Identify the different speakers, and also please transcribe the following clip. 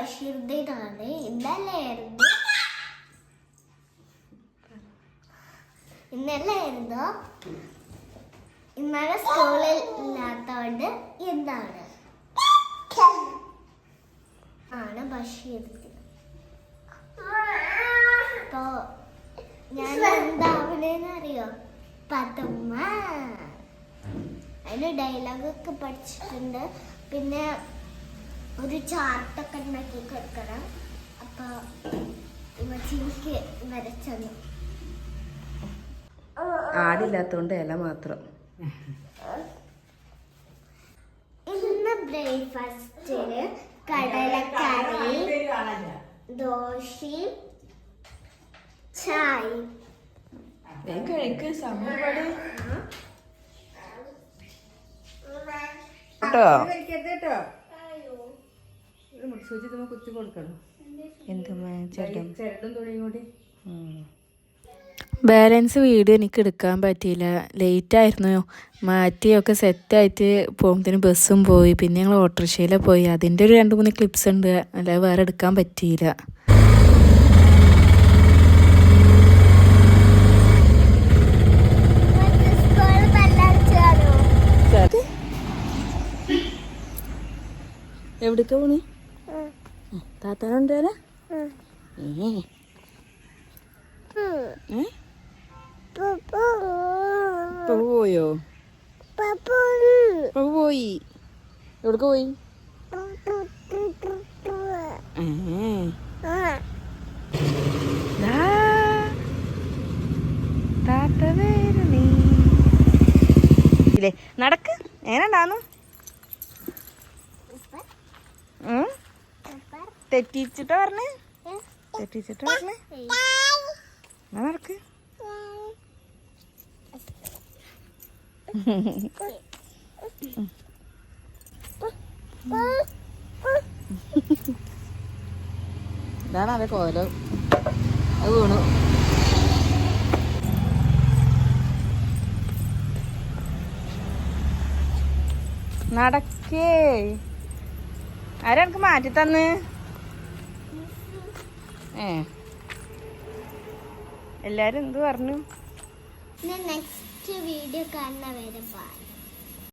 Speaker 1: ബഷീറുദ്ദീനാണ്. ഇന്നലെ സ്കൂളിൽ ഇല്ലാത്തതുകൊണ്ട് എന്താണ് ബഷീറുദ്ദീൻ. അപ്പോ ഞാൻ എന്താവണേന്ന് അറിയോ? പതുമ. അതിന് ഡയലോഗൊക്കെ പഠിച്ചിട്ടുണ്ട്. പിന്നെ ഒരു ചാർട്ടൊക്കെ ഉണ്ടാക്കി കൊടുക്കണം. അപ്പൊ എനിക്ക് വരച്ചു.
Speaker 2: ആടില്ലാത്തോണ്ട് ഇല മാത്രം.
Speaker 1: ഇന്ന് ബ്രേക്ക്ഫാസ്റ്റിന് കടലക്കറി, ദോശയും ചായ.
Speaker 2: കഴിക്ക് സമയം കേട്ടോ. കുത്തി കൊടുക്കണം.
Speaker 3: ബാലൻസ് വീഡിയോ എനിക്ക് എടുക്കാൻ പറ്റിയില്ല. ലേറ്റായിരുന്നു. മാറ്റിയൊക്കെ സെറ്റായിട്ട് പോകുന്നതിന് ബസ്സും പോയി. പിന്നെ ഞങ്ങൾ ഓട്ടോറിക്ഷയിലാണ് പോയി. അതിൻ്റെ ഒരു 2-3 ക്ലിപ്സ് ഉണ്ട്. അല്ലാതെ വേറെ എടുക്കാൻ പറ്റിയില്ല. എവിടേക്കാ പോണി? താത്താനുണ്ടോ? പോയോ? പോയി. എവിടേക്ക് പോയി? താത്ത വരണേ. നടക്ക്. എങ്ങനെയുണ്ടാന്നു? തെറ്റിച്ചിട്ട് പറഞ്ഞേ. നടക്ക്. ഇതാണ് അതെ കോലം. അത് വീണു. നടക്കേ. ആരാ എനിക്ക് മാറ്റി തന്ന്? എല്ലാരും എന്ത് പറഞ്ഞു?
Speaker 1: നെക്സ്റ്റ് വീഡിയോ കാണുന്ന വരെ ബൈ.